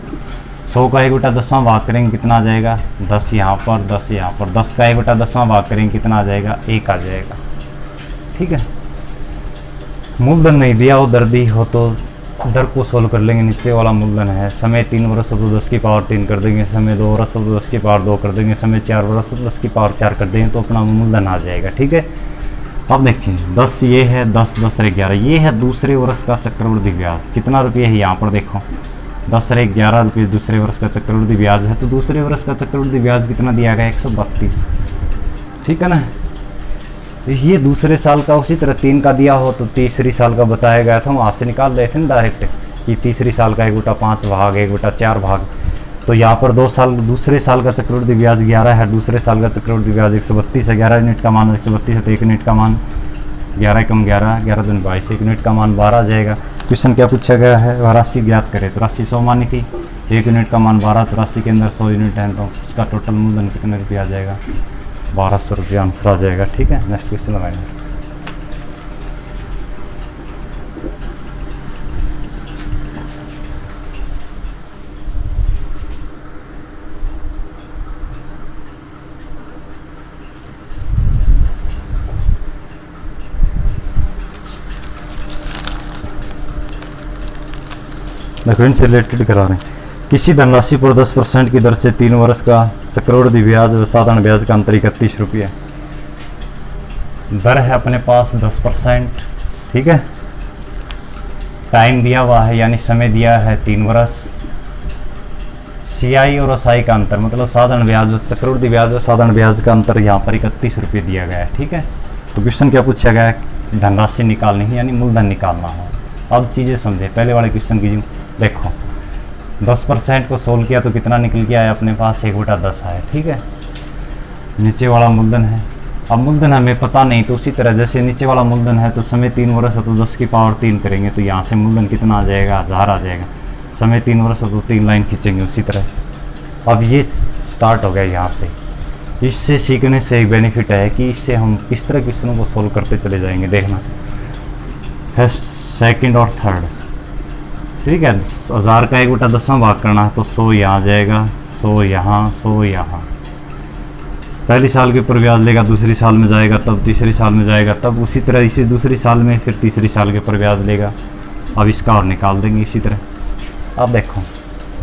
100 का 1/10वां भाग करेंगे कितना आ जाएगा 10 यहाँ पर, 10 यहाँ पर। 10 का 1/10वां भाग करेंगे कितना आ जाएगा 1 आ जाएगा। ठीक है, मूलधन नहीं दिया हो, दर दी हो तो इधर को सोल्व कर लेंगे। नीचे वाला मूलधन है समय 3 वर्ष तो 10 की पावर 3 कर देंगे, समय 2 वर्ष तो 10 की पावर 2 कर देंगे, समय 4 वर्ष तो 10 की पावर 4 कर देंगे तो अपना मूलधन आ जाएगा। ठीक है, अब देखिए 10 ये है, 10 10 रे 11 ये है दूसरे वर्ष का चक्रवृद्धि ब्याज। कितना रुपये है यहाँ पर देखो, 10 रे 11 रुपये दूसरे वर्ष का चक्रवृद्धि ब्याज है। तो दूसरे वर्ष का चक्रवृद्धि ब्याज कितना दिया गया, 132। ठीक है ना, ये दूसरे साल का उसी तरह 3 का दिया हो तो तीसरी साल का बताया गया था, वहाँ से निकाल रहे थे ना डायरेक्ट कि तीसरी साल का 1/5 भाग 1/4 भाग। तो यहाँ पर 2 साल दूसरे साल का चक्रवृद्धि ब्याज 11 है, दूसरे साल का चक्रवृद्धि ब्याज 132 है। 11 यूनिट का मान 132 है तो 1 यूनिट का मान 11 कम 11 11 दूनी 22, 1 यूनिट का मान 12 आ जाएगा। क्वेश्चन क्या पूछा गया है, राशि ज्ञात करें। तो राशि 100 मानी थी, 1 यूनिट का मान 12, तो राशि के अंदर 100 यूनिट है तो उसका टोटल मूलधन कितने रुपये आ जाएगा, 1200 रुपये आंसर आ जाएगा। ठीक है, नेक्स्ट क्वेश्चन लगाएंगे। देखो इनसे रिलेटेड करा रहे हैं। किसी धनराशि पर 10% की दर से 3 वर्ष का चक्रवृद्धि ब्याज व साधारण ब्याज का अंतर 31 रुपये। दर है अपने पास 10%। ठीक है, टाइम दिया हुआ है यानी समय दिया है 3 वर्ष। सीआई और एसआई का अंतर मतलब साधारण ब्याज व चक्रवृद्धि ब्याज व साधारण ब्याज का अंतर यहाँ पर 31 रुपये दिया गया है। ठीक है, तो क्वेश्चन क्या पूछा गया है, धनराशि निकालनी है यानी मूलधन निकालना है। अब चीज़ें समझे, पहले वाले क्वेश्चन की देखो 10% को सोल्व किया तो कितना निकल के आया अपने पास, 1/10 आया। ठीक है, नीचे वाला मूलधन है। अब मूलधन हमें पता नहीं तो उसी तरह जैसे नीचे वाला मूलधन है तो समय 3 वर्ष है तो 10 की पावर 3 करेंगे तो यहाँ से मूलधन कितना आ जाएगा, 1000 आ जाएगा। समय 3 वर्ष है तो 3 लाइन खींचेंगे उसी तरह। अब ये स्टार्ट हो गया यहाँ से। इससे सीखने से एक बेनिफिट है कि इससे हम किस तरह क्वेश्चनों को सोल्व करते चले जाएंगे। देखना फर्स्ट सेकंड और थर्ड। ठीक है, 1000 का 1/10 भाग करना है तो 100 यहाँ आ जाएगा, 100 यहाँ, 100 यहाँ। पहली साल के ऊपर ब्याज लेगा, दूसरी साल में जाएगा, तब तीसरी साल में जाएगा, तब उसी तरह इसी दूसरी साल में फिर तीसरी साल के ऊपर ब्याज लेगा। अब इसका और निकाल देंगे इसी तरह। अब देखो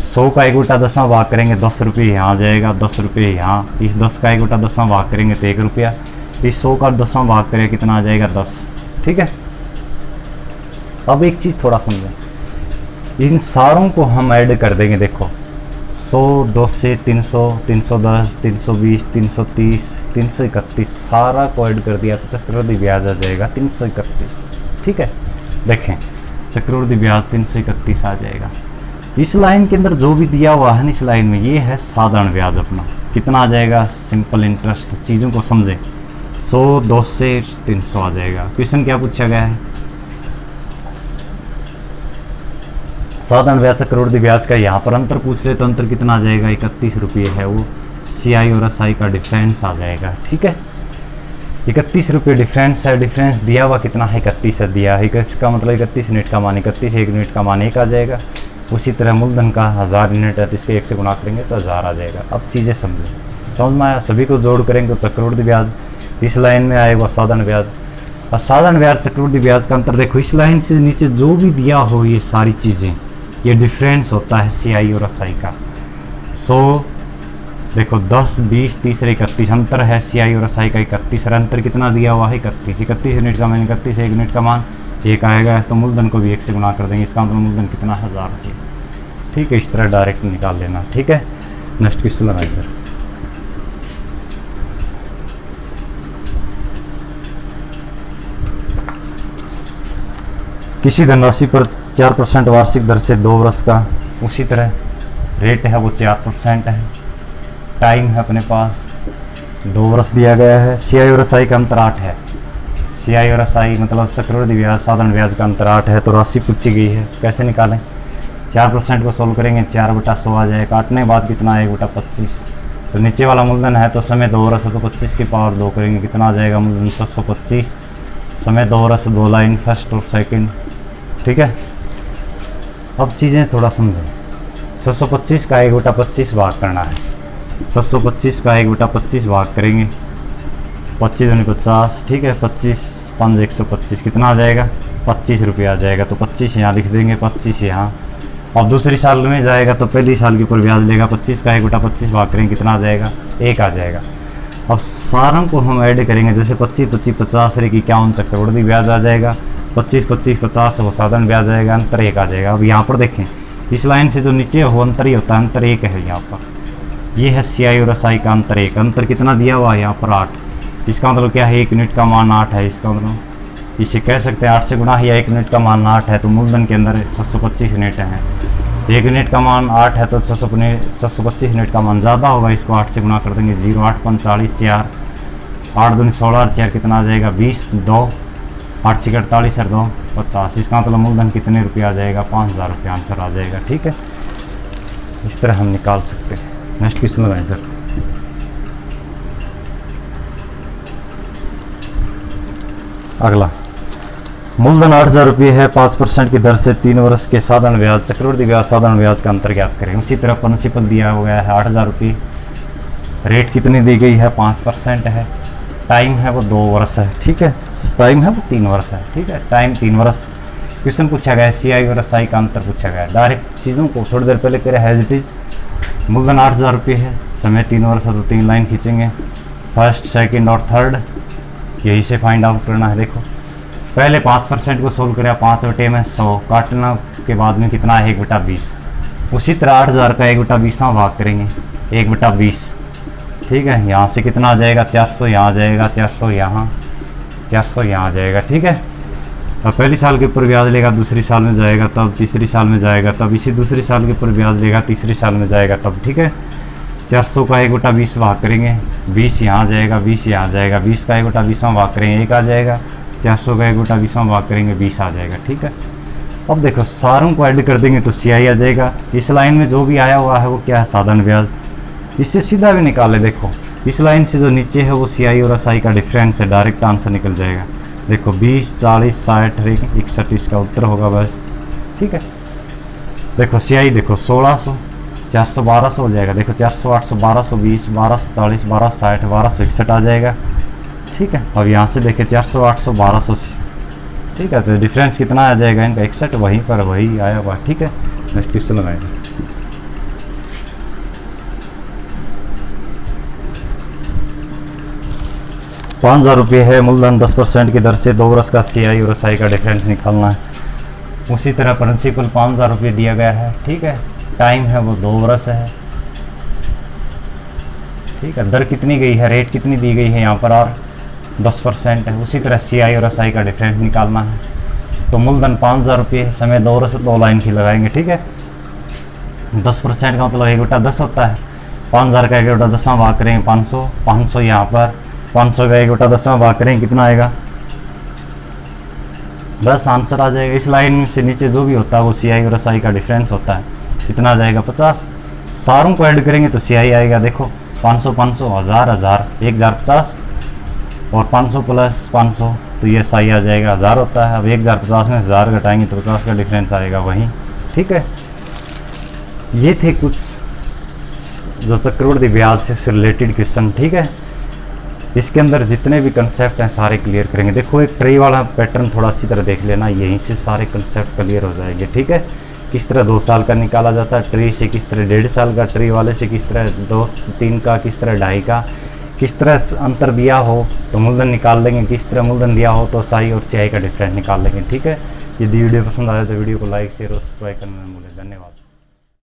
100 का 1/10 भाग करेंगे 10 रुपये यहाँ आ जाएगा, 10 रुपये यहाँ। इस 10 का 1/10 भाग करेंगे तो 1 रुपया। इस 100 का 10वां भाग करेंगे कितना आ जाएगा, 10। ठीक है, अब एक चीज़ थोड़ा समझें, इन सारों को हम ऐड कर देंगे। देखो 100, 2 से 300, 310, 320, 330, 331 सारा को ऐड कर दिया तो चक्रवृद्धि ब्याज आ जाएगा 331। ठीक है, देखें चक्रवृद्धि ब्याज 331 आ जाएगा। इस लाइन के अंदर जो भी दिया हुआ है ना इस लाइन में, ये है साधारण ब्याज अपना। कितना आ जाएगा, सिंपल इंटरेस्ट। चीज़ों को समझें, 100, 2 से 300 आ जाएगा। क्वेश्चन क्या पूछा गया है, साधारण ब्याज चक्रवृद्धि ब्याज का यहाँ पर अंतर पूछ रहे तो अंतर कितना आ जाएगा, 31 रुपये है वो। सीआई और एसआई का डिफरेंस आ जाएगा। ठीक है, 31 रुपये डिफरेंस है। डिफरेंस दिया हुआ कितना है, 31 है दिया है। इसका मतलब 31 यूनिट का मान 31, 1 यूनिट का मान 1 आ जाएगा। उसी तरह मूलधन का 1000 यूनिट है तो इसके 1 से गुणा करेंगे तो 1000 आ जाएगा। अब चीज़ें समझ में आया, सभी को जोड़ करेंगे तो चक्रवृद्धि ब्याज इस लाइन में आएगा, साधारण ब्याज और साधारण ब्याज चक्रवृद्धि ब्याज का अंतर। देखो इस लाइन से नीचे जो भी दिया हो ये सारी चीज़ें, ये डिफरेंस होता है सीआई और एसआई का। 100 देखो 10, 20, 30, 31 अंतर है सीआई और एसआई का 31 और अंतर कितना दिया हुआ है, 31 यूनिट का मान 31, 1 यूनिट का मान 1 आएगा तो मूलधन को भी 1 से गुणा कर देंगे। इसका मतलब मूलधन कितना, 1000 रुपये। ठीक है, इस तरह डायरेक्ट निकाल लेना। ठीक है, नेक्स्ट क्वेश्चन लगाइए सर। किसी धनराशि पर 4% वार्षिक दर से 2 वर्ष का उसी तरह रेट है वो 4% है। टाइम है अपने पास 2 वर्ष दिया गया है। सीआई और एसआई का अंतर 8 है। सीआई और एसआई मतलब चक्रवृद्धि ब्याज साधारण ब्याज का अंतर 8 है। तो राशि पूछी गई है, कैसे निकालें। 4% को सोल्व करेंगे 4/100 आ जाएगा। काटने के बाद कितना आएगा, 1/25। तो नीचे वाला मूलधन है तो समय 2 वर्ष है तो 25 की पावर 2 करेंगे कितना आ जाएगा, मूलधन 725। समय 2 वर्ष 2 लाइन फर्स्ट और सेकंड। ठीक है, अब चीज़ें थोड़ा समझें। 725 का 1/25 भाग करना है। 725 का 1/25 भाग करेंगे, 25 दूनी 50। ठीक है, 25 5 125 कितना आ जाएगा, 25 रुपये आ जाएगा, तो 25 यहाँ लिख देंगे, 25 यहाँ। अब दूसरी साल में जाएगा तो पहली साल के ऊपर ब्याज लेगा, 25 का 1/25 भाग करेंगे कितना आ जाएगा, 1 आ जाएगा। अब सारों को हम ऐड करेंगे, जैसे 25 25 50 रे 51 चक्रवृद्धि ब्याज आ जाएगा, 25 25 50 वो साधारण ब्याज आएगा, अंतर 1 आ जाएगा। अब यहाँ पर देखें इस लाइन से जो नीचे हो अंतर ही होता है, अंतर 1 है यहाँ पर। ये है CI और SI का अंतर 1, अंतर कितना दिया हुआ है यहाँ पर 8। इसका मतलब क्या है, 1 यूनिट का मान 8 है। इसका मतलब इसे कह सकते हैं 8 से गुणा या 1 यूनिट का मान 8 है, तो मूलधन के अंदर 625 यूनिट है। 1 यूनिट का मान 8 है तो 625 यूनिट का मान ज़्यादा होगा, इसको 8 से गुणा कर देंगे। 0 8 5 40 4 8 दूनी 16 4 कितना आ जाएगा 20 2 8 6 48 और 2 50। इसका मतलब मूलधन कितने रुपये आ जाएगा, 5000 रुपये आंसर आ जाएगा। ठीक है, इस तरह हम निकाल सकते हैं। नेक्स्ट क्वेश्चन लगाएं सर। अगला मूलधन 8000 रुपये है, 5% की दर से 3 वर्ष के साधारण ब्याज चक्रवृद्धि ब्याज साधारण ब्याज का अंतर ज्ञात करें। उसी तरह प्रिंसिपल दिया हुआ है 8000 रुपये, रेट कितनी दी गई है 5% है, टाइम है वो 2 वर्ष है। ठीक है, टाइम है वो 3 वर्ष है। ठीक है, टाइम 3 वर्ष। क्वेश्चन पूछा गया है CI और SI का अंतर पूछा गया है। डायरेक्ट चीज़ों को थोड़ी देर पहले करें एज इट इज। मूलधन 8000 रुपये है, समय 3 वर्ष है, तो 3 लाइन खींचेंगे, फर्स्ट सेकंड और थर्ड, यही से फाइंड आउट करना है। देखो पहले 5% को सोल्व करें, 5 बटे में 100 काटना के बाद में कितना है 1/20। उसी तरह 8000 का 1/20 भाग करेंगे, 1/20। ठीक है, यहाँ से कितना आ जाएगा 400, यहाँ आ जाएगा 400, यहाँ 400, यहाँ आ जाएगा। ठीक है, अब पहली साल के ऊपर ब्याज लेगा, दूसरी साल में जाएगा तब, तीसरी साल में जाएगा तब, इसी दूसरी साल के ऊपर ब्याज लेगा, तीसरी साल में जाएगा तब। ठीक है, 400 का 1/20 भाग करेंगे, 20 यहाँ आ जाएगा, 20 यहाँ आ जाएगा, 20 का 1/20 भाग करेंगे 1 आ जाएगा, 400 का 1/20 भाग करेंगे 20 आ जाएगा। ठीक है, अब देखो सारों को ऐड कर देंगे तो CI आ जाएगा। इस लाइन में जो भी आया हुआ है वो क्या है, साधारण ब्याज। इससे सीधा भी निकाले, देखो इस लाइन से जो नीचे है वो CI और SI का डिफरेंस है, डायरेक्ट आंसर निकल जाएगा। देखो 20 40 60 61 इसका उत्तर होगा बस। ठीक है, देखो CI देखो 1600 400 1200 हो जाएगा। देखो 400 800 1220 1240 1260 1261 आ जाएगा। ठीक है, अब यहाँ से देखें 400 800 1200। ठीक है, तो डिफरेंस कितना आ जाएगा इनका 61, वहीं पर वही आया हुआ। ठीक है, नेक्स्ट क्वेश्चन लगाएंगे। ₹5000 रुपये है, मूलधन 10% की दर से 2 वर्ष का CI और SI का डिफरेंस निकालना है। उसी तरह प्रिंसिपल 5000 रुपये दिया गया है। ठीक है, टाइम है वो 2 वर्ष है। ठीक है, दर कितनी गई है, रेट कितनी दी गई है यहाँ पर, और 10% है। उसी तरह CI और SI का डिफरेंस निकालना है। तो मूलधन 5000 रुपये है, समय 2 वर्ष, 2 लाइन की लगाएंगे। ठीक है, 10% का मतलब 1/10 होता है। 5000 का 1/10 भाग करेंगे 500, 500 यहाँ पर, 500 का 1/10 भाग करेंगे कितना आएगा 10 आंसर आ जाएगा। इस लाइन से नीचे जो भी होता है वो CI और SI का डिफरेंस होता है, कितना आ जाएगा 50। सारों को ऐड करेंगे तो CI आएगा। देखो 500 500 1000 1000 1050 और 500 प्लस 500 तो ये SI आ जाएगा, 1000 होता है। अब 1050 में 1000 घटाएंगे तो 50 का डिफरेंस आएगा वहीं। ठीक है, ये थे कुछ जो चक्रवृद्धि ब्याज से रिलेटेड क्वेश्चन। ठीक है, इसके अंदर जितने भी कंसेप्ट हैं सारे क्लियर करेंगे। देखो एक ट्री वाला पैटर्न थोड़ा अच्छी तरह देख लेना, यहीं से सारे कंसेप्ट क्लियर हो जाएंगे। ठीक है, किस तरह 2 साल का निकाला जाता है ट्री से, किस तरह 1.5 साल का, ट्री वाले से किस तरह 2 3 का, किस तरह 2.5 का, किस तरह अंतर दिया हो तो मूलधन निकाल लेंगे, किस तरह मूलधन दिया हो तो SI और CI का डिफरेंस निकाल लेंगे। ठीक है, यदि वीडियो पसंद आए तो वीडियो को लाइक शेयर और सब्सक्राइब करना न भूलें। धन्यवाद।